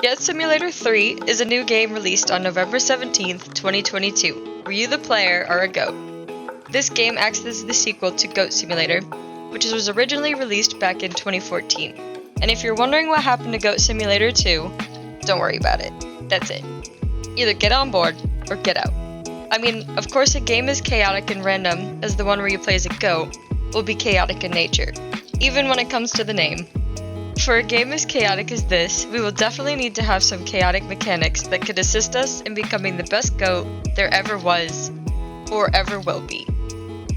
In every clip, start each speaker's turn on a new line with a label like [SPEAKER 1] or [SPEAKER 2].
[SPEAKER 1] Goat Simulator 3 is a new game released on November 17th, 2022, where you, the player, are a goat. This game acts as the sequel to Goat Simulator, which was originally released back in 2014. And if you're wondering what happened to Goat Simulator 2, don't worry about it. That's it. Either get on board or get out. I mean, of course a game as chaotic and random as the one where you play as a goat will be chaotic in nature, even when it comes to the name. For a game as chaotic as this, we will definitely need to have some chaotic mechanics that could assist us in becoming the best goat there ever was, or ever will be.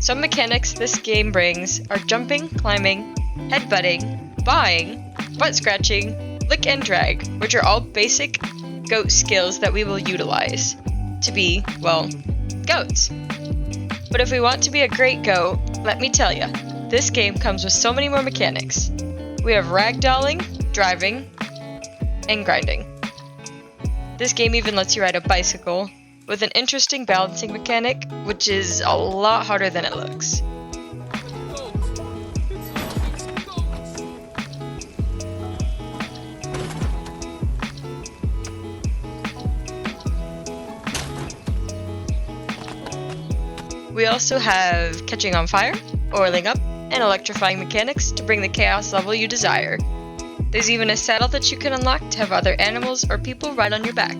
[SPEAKER 1] Some mechanics this game brings are jumping, climbing, headbutting, buying, butt scratching, lick and drag, which are all basic goat skills that we will utilize to be, well, goats. But if we want to be a great goat, let me tell ya, this game comes with so many more mechanics. We have ragdolling, driving, and grinding. This game even lets you ride a bicycle, with an interesting balancing mechanic, which is a lot harder than it looks. We also have catching on fire, oiling up, and electrifying mechanics to bring the chaos level you desire. There's even a saddle that you can unlock to have other animals or people ride on your back.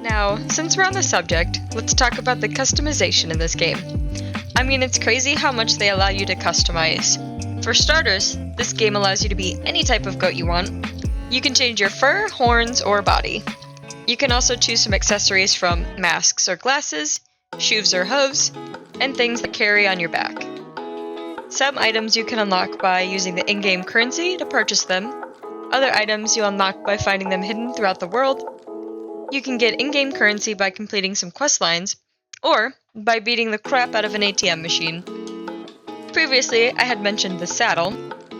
[SPEAKER 1] Now, since we're on the subject, let's talk about the customization in this game. I mean, it's crazy how much they allow you to customize. For starters, this game allows you to be any type of goat you want. You can change your fur, horns, or body. You can also choose some accessories from masks or glasses, shoes or hooves, and things that carry on your back. Some items you can unlock by using the in-game currency to purchase them. Other items you unlock by finding them hidden throughout the world. You can get in-game currency by completing some quest lines, or by beating the crap out of an ATM machine. Previously, I had mentioned the saddle.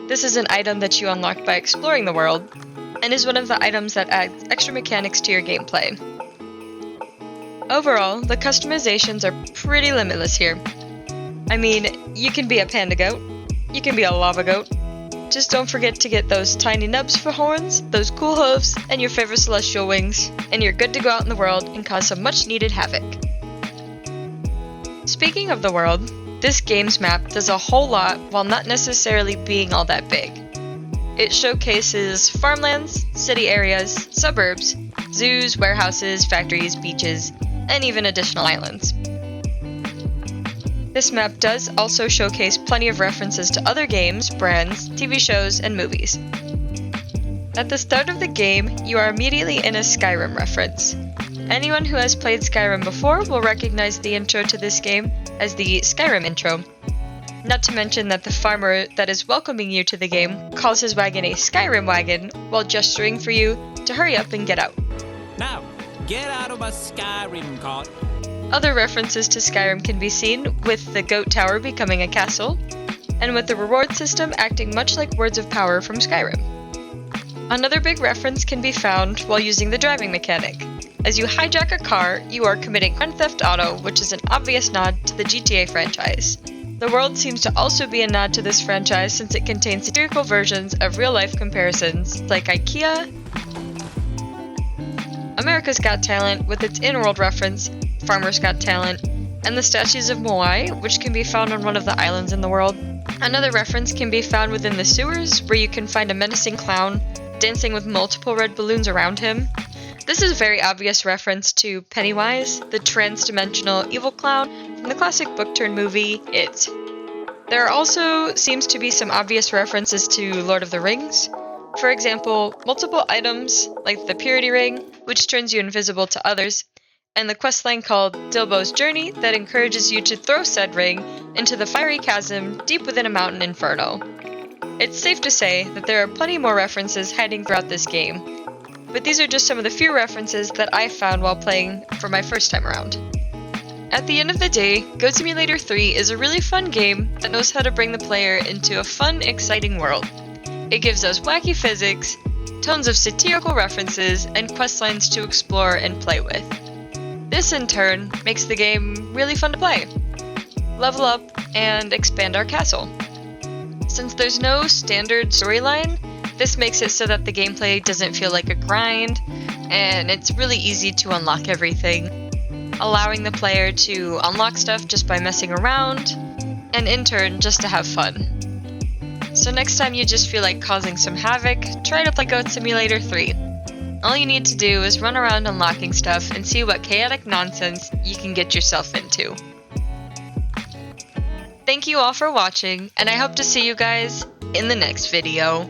[SPEAKER 1] This is an item that you unlock by exploring the world, and is one of the items that adds extra mechanics to your gameplay. Overall, the customizations are pretty limitless here. I mean, you can be a panda goat, you can be a lava goat, just don't forget to get those tiny nubs for horns, those cool hooves, and your favorite celestial wings, and you're good to go out in the world and cause some much needed havoc. Speaking of the world, this game's map does a whole lot while not necessarily being all that big. It showcases farmlands, city areas, suburbs, zoos, warehouses, factories, beaches, and even additional islands. This map does also showcase plenty of references to other games, brands, TV shows, and movies. At the start of the game, you are immediately in a Skyrim reference. Anyone who has played Skyrim before will recognize the intro to this game as the Skyrim intro. Not to mention that the farmer that is welcoming you to the game calls his wagon a Skyrim wagon while gesturing for you to hurry up and get out.
[SPEAKER 2] Now, get out of my Skyrim cart.
[SPEAKER 1] Other references to Skyrim can be seen with the Goat Tower becoming a castle, and with the reward system acting much like Words of Power from Skyrim. Another big reference can be found while using the driving mechanic. As you hijack a car, you are committing Grand Theft Auto, which is an obvious nod to the GTA franchise. The world seems to also be a nod to this franchise since it contains satirical versions of real-life comparisons like IKEA, America's Got Talent with its in-world reference, Farmer's Got Talent, and the statues of Moai, which can be found on one of the islands in the world. Another reference can be found within the sewers, where you can find a menacing clown dancing with multiple red balloons around him. This is a very obvious reference to Pennywise, the trans-dimensional evil clown from the classic book-turned-movie It. There also seems to be some obvious references to Lord of the Rings. For example, multiple items like the Purity Ring, which turns you invisible to others, and the questline called Dilbo's Journey that encourages you to throw said ring into the fiery chasm deep within a mountain inferno. It's safe to say that there are plenty more references hiding throughout this game, but these are just some of the few references that I found while playing for my first time around. At the end of the day, Goat Simulator 3 is a really fun game that knows how to bring the player into a fun, exciting world. It gives us wacky physics, tons of satirical references, and questlines to explore and play with. This in turn makes the game really fun to play. Level up, and expand our castle. Since there's no standard storyline, this makes it so that the gameplay doesn't feel like a grind, and it's really easy to unlock everything, allowing the player to unlock stuff just by messing around, and in turn just to have fun. So next time you just feel like causing some havoc, try to play Goat Simulator 3. All you need to do is run around unlocking stuff and see what chaotic nonsense you can get yourself into. Thank you all for watching, and I hope to see you guys in the next video.